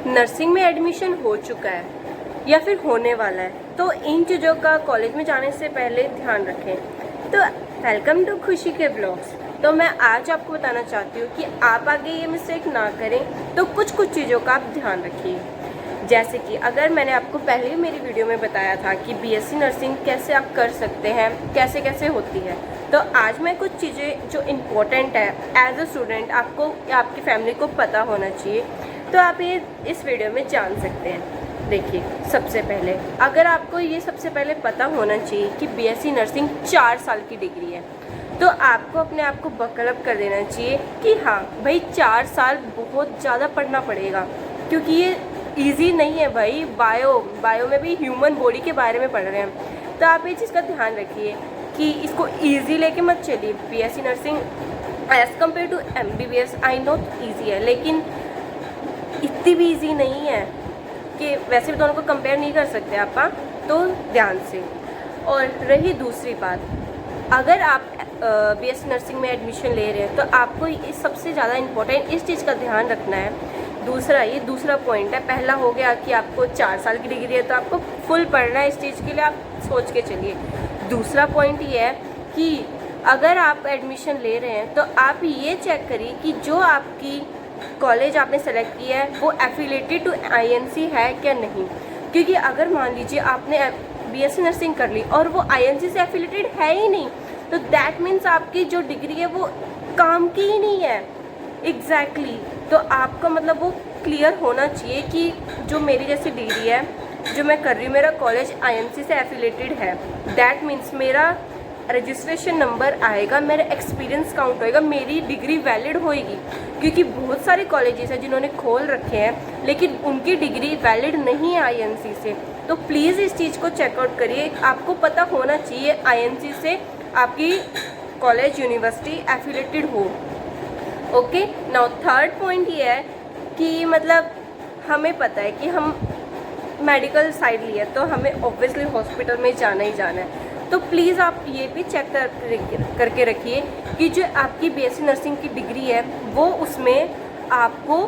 Nursing में admission हो चुका है या फिर होने वाला है, तो इन चीज़ों का कॉलेज में जाने से पहले ध्यान रखें। तो वेलकम टू खुशी के ब्लॉग्स। तो मैं आज आपको बताना चाहती हूँ कि आप आगे ये मिस्टेक ना करें, तो कुछ चीज़ों का आप ध्यान रखिए। जैसे कि अगर मैंने आपको पहले ही मेरी वीडियो में बताया था कि बीएससी नर्सिंग कैसे आप कर सकते हैं, कैसे कैसे होती है, तो आज मैं कुछ चीज़ें जो इम्पोर्टेंट है एज अ स्टूडेंट आपको या आपकी फैमिली को पता होना चाहिए, तो आप ये इस वीडियो में जान सकते हैं। देखिए, सबसे पहले अगर आपको ये सबसे पहले पता होना चाहिए कि बीएससी नर्सिंग 4 साल की डिग्री है, तो आपको अपने आप को बकल अप कर देना चाहिए कि हाँ भाई 4 साल बहुत ज़्यादा पढ़ना पड़ेगा, क्योंकि ये इजी नहीं है भाई। बायो में भी ह्यूमन बॉडी के बारे में पढ़ रहे हैं, तो आप ये चीज़ का ध्यान रखिए कि इसको ईजी लेके मत चलिए। BSc nursing as compare to MBBS I know easy है, लेकिन इतनी भी ईजी नहीं है कि वैसे भी दोनों को कंपेयर नहीं कर सकते आप, तो ध्यान से। और रही दूसरी बात, अगर आप बीएससी नर्सिंग में एडमिशन ले रहे हैं, तो आपको इस सबसे ज़्यादा इम्पोर्टेंट इस चीज़ का ध्यान रखना है। दूसरा पॉइंट है। पहला हो गया कि आपको 4 साल की डिग्री है, तो आपको फुल पढ़ना है, इस चीज़ के लिए आप सोच के चलिए। दूसरा पॉइंट ये है कि अगर आप एडमिशन ले रहे हैं, तो आप ये चेक करिए कि जो आपकी कॉलेज आपने सेलेक्ट किया है वो एफिलेटेड टू आईएनसी है क्या नहीं। क्योंकि अगर मान लीजिए आपने बीएससी नर्सिंग कर ली और वो आईएनसी से एफिलेटेड है ही नहीं, तो दैट मीन्स आपकी जो डिग्री है वो काम की ही नहीं है। एग्जैक्टली तो आपका मतलब वो क्लियर होना चाहिए कि जो मेरी जैसी डिग्री है जो मैं कर रही हूँ, मेरा कॉलेज आईएनसी से एफिलेटेड है, दैट मीन्स मेरा रजिस्ट्रेशन नंबर आएगा, मेरा एक्सपीरियंस काउंट होएगा, मेरी डिग्री वैलिड होएगी। क्योंकि बहुत सारे कॉलेजेस हैं जिन्होंने खोल रखे हैं लेकिन उनकी डिग्री वैलिड नहीं है आईएनसी से। तो प्लीज़ इस चीज़ को चेकआउट करिए। आपको पता होना चाहिए आईएनसी से आपकी कॉलेज यूनिवर्सिटी एफिलेटेड हो। ओके, नाउ थर्ड पॉइंट ये है कि मतलब हमें पता है कि हम मेडिकल साइड लिया तो हमें ऑब्वियसली हॉस्पिटल में जाना ही जाना है। तो प्लीज़ आप ये भी चेक करके रखिए कि जो आपकी बीएससी नर्सिंग की डिग्री है वो उसमें आपको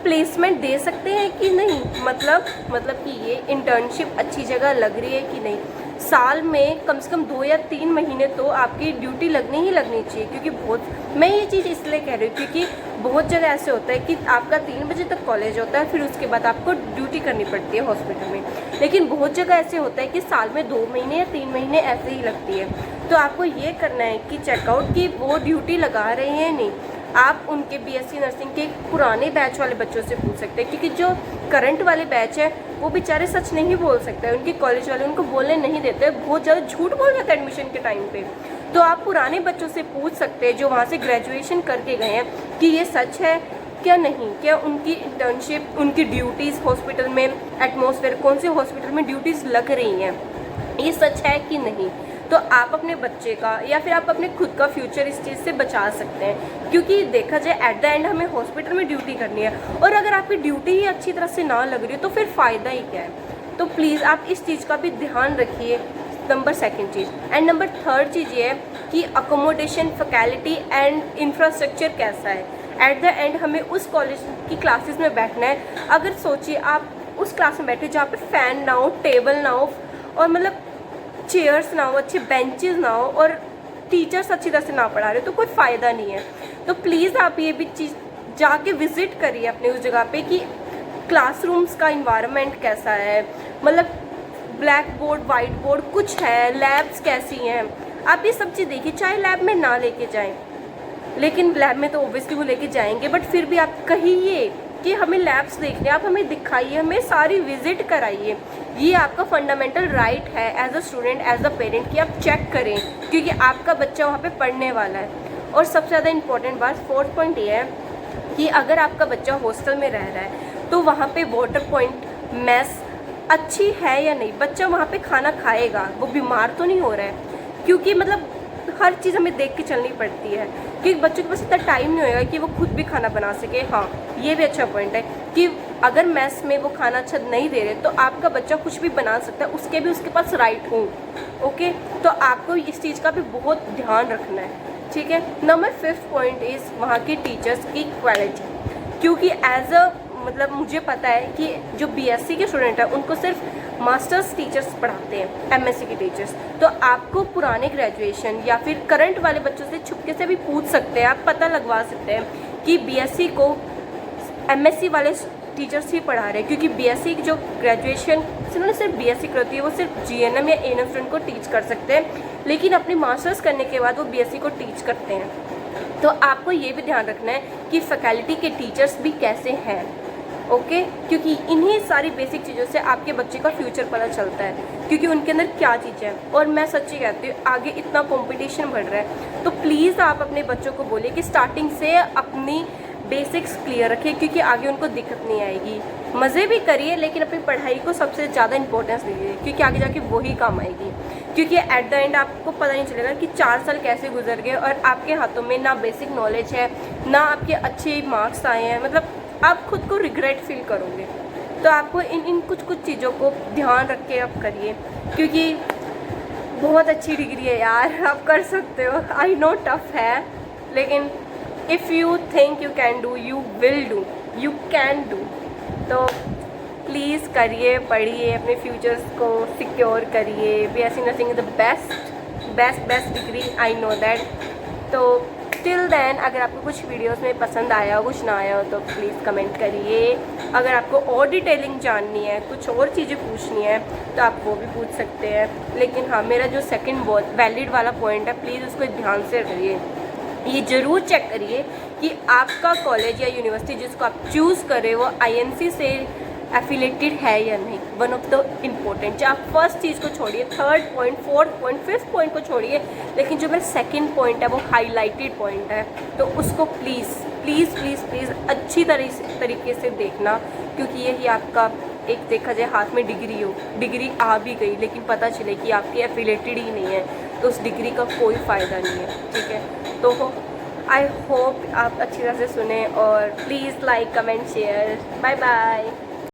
प्लेसमेंट दे सकते हैं कि नहीं। मतलब कि ये इंटर्नशिप अच्छी जगह लग रही है कि नहीं। साल में कम से कम 2 या 3 महीने तो आपकी ड्यूटी लगनी ही लगनी चाहिए। क्योंकि मैं ये चीज़ इसलिए कह रही हूँ क्योंकि बहुत जगह ऐसे होता है कि आपका 3 बजे तक कॉलेज होता है, फिर उसके बाद आपको ड्यूटी करनी पड़ती है हॉस्पिटल में। लेकिन बहुत जगह ऐसे होता है कि साल में 2 महीने या 3 महीने ऐसे ही लगती है। तो आपको ये करना है कि चेकआउट कि वो ड्यूटी लगा रहे हैं नहीं। आप उनके बीएससी नर्सिंग के पुराने बैच वाले बच्चों से पूछ सकते हैं, क्योंकि जो करंट वाले बैच है वो बेचारे सच नहीं बोल सकते हैं, उनके कॉलेज वाले उनको बोलने नहीं देते, बहुत ज़्यादा झूठ बोल जाते हैं एडमिशन के टाइम पे। तो आप पुराने बच्चों से पूछ सकते हैं जो वहाँ से ग्रेजुएशन करके गए हैं कि ये सच है क्या नहीं, क्या उनकी इंटर्नशिप, उनकी ड्यूटीज़ हॉस्पिटल में, एटमॉस्फेयर कौन से हॉस्पिटल में ड्यूटीज़ लग रही हैं, ये सच है कि नहीं। तो आप अपने बच्चे का या फिर आप अपने खुद का फ्यूचर इस चीज़ से बचा सकते हैं। क्योंकि देखा जाए एट द एंड हमें हॉस्पिटल में ड्यूटी करनी है, और अगर आपकी ड्यूटी ही अच्छी तरह से ना लग रही हो तो फिर फ़ायदा ही क्या है। तो प्लीज़ आप इस चीज़ का भी ध्यान रखिए। नंबर सेकंड चीज़ एंड नंबर थर्ड चीज़ ये है कि अकोमोडेशन, फैकल्टी एंड इंफ्रास्ट्रक्चर कैसा है। एट द एंड हमें उस कॉलेज की क्लासेस में बैठना है। अगर सोचिए आप उस क्लास में बैठे जहाँ पे फ़ैन ना हो, टेबल ना हो, और मतलब चेयर्स ना हो, अच्छे बेंचेस ना हो, और टीचर्स अच्छी तरह से ना पढ़ा रहे, तो कोई फ़ायदा नहीं है। तो प्लीज़ आप ये भी चीज़ जाके विज़िट करिए अपने उस जगह पे कि क्लासरूम्स का इन्वायरमेंट कैसा है, मतलब ब्लैक बोर्ड, वाइट बोर्ड कुछ है, लैब्स कैसी हैं, आप ये सब चीज़ देखिए। चाहे लैब में ना लेके जाएं, लेकिन लैब में तो ऑब्वियसली वो लेके जाएंगे, बट फिर भी आप कहिए कि हमें लैब्स देखने, आप हमें दिखाइए, हमें सारी विजिट कराइए। ये आपका फंडामेंटल राइट है as a student, as a parent, कि आप चेक करें, क्योंकि आपका बच्चा वहाँ पे पढ़ने वाला है। और सबसे ज़्यादा इंपॉर्टेंट बात, फोर्थ पॉइंट ये है कि अगर आपका बच्चा हॉस्टल में रह रहा है तो वहाँ पे वाटर पॉइंट, मेस अच्छी है या नहीं, बच्चा वहाँ पे खाना खाएगा, वो बीमार तो नहीं हो रहा है। क्योंकि मतलब हर चीज़ हमें देख के चलनी पड़ती है, क्योंकि बच्चों के पास इतना टाइम नहीं होएगा कि वो खुद भी खाना बना सके। हाँ, ये भी अच्छा पॉइंट है कि अगर मेस में वो खाना अच्छा नहीं दे रहे तो आपका बच्चा कुछ भी बना सकता है, उसके पास राइट हो। ओके, तो आपको इस चीज़ का भी बहुत ध्यान रखना है। ठीक है। नंबर 5th पॉइंट इज़ वहाँ के टीचर्स की क्वालिटी, क्योंकि एज अ मतलब मुझे पता है कि जो बीएससी के स्टूडेंट हैं उनको सिर्फ मास्टर्स टीचर्स पढ़ाते हैं, एमएससी के टीचर्स। तो आपको पुराने ग्रेजुएशन या फिर करंट वाले बच्चों से छुपके से भी पूछ सकते हैं, आप पता लगवा सकते हैं कि बीएससी को एमएससी वाले टीचर्स ही पढ़ा रहे हैं, क्योंकि बीएससी की जो ग्रेजुएशन जिन्होंने सिर्फ बीएससी करती है वो सिर्फ जीएनएम या एएनएम स्टूडेंट को टीच कर सकते हैं, लेकिन अपनी मास्टर्स करने के बाद वो बीएससी को टीच करते हैं। तो आपको ये भी ध्यान रखना है कि फैकल्टी के टीचर्स भी कैसे हैं, ओके, क्योंकि इन्हीं सारी बेसिक चीज़ों से आपके बच्चे का फ्यूचर पता चलता है, क्योंकि उनके अंदर क्या चीज़ है। और मैं सच्ची कहती हूँ, आगे इतना कंपटीशन बढ़ रहा है, तो प्लीज़ आप अपने बच्चों को बोलिए कि स्टार्टिंग से अपनी बेसिक्स क्लियर रखें, क्योंकि आगे उनको दिक्कत नहीं आएगी। मज़े भी करिए लेकिन अपनी पढ़ाई को सबसे ज़्यादा इंपॉर्टेंस दीजिए, क्योंकि आगे जाके वही काम आएगी। क्योंकि एट द एंड आपको पता नहीं चलेगा कि 4 साल कैसे गुजर गए और आपके हाथों में ना बेसिक नॉलेज है, ना आपके अच्छे मार्क्स आए हैं, मतलब आप खुद को रिग्रेट फील करोगे। तो आपको इन कुछ चीज़ों को ध्यान रख के आप करिए, क्योंकि बहुत अच्छी डिग्री है यार, आप कर सकते हो। आई नो टफ है, लेकिन if you think you can do, you will do, you can do. तो प्लीज़ करिए, पढ़िए, अपने फ्यूचर्स को सिक्योर करिए। BSc nursing is the best degree, I know that. तो टिल देन, अगर आपको कुछ वीडियोस में पसंद आया हो, कुछ ना आया हो, तो प्लीज़ कमेंट करिए। अगर आपको और डिटेलिंग जाननी है, कुछ और चीज़ें पूछनी है, तो आप वो भी पूछ सकते हैं। लेकिन हाँ, मेरा जो सेकंड वैलिड वाला पॉइंट है, प्लीज़ उसको ध्यान से करिए। ये ज़रूर चेक करिए कि आपका कॉलेज या यूनिवर्सिटी जिसको आप चूज़ करें वो आईएनसी से एफिलेटेड है या नहीं। वन ऑफ द इम्पोर्टेंट, आप फर्स्ट चीज़ को छोड़िए, third point, fourth point, fifth point को छोड़िए, लेकिन जो मेरा सेकंड पॉइंट है वो हाईलाइटेड पॉइंट है, तो उसको प्लीज़ प्लीज़ प्लीज़ प्लीज़ अच्छी तरीके से देखना, क्योंकि यही आपका एक देखा जाए हाथ में डिग्री आ भी गई लेकिन पता चले कि आपकी एफिलेटेड ही नहीं है, तो उस डिग्री का कोई फ़ायदा नहीं है, ठीक है। तो आई होप आप अच्छी तरह से सुने, और please like, comment, share. Bye bye.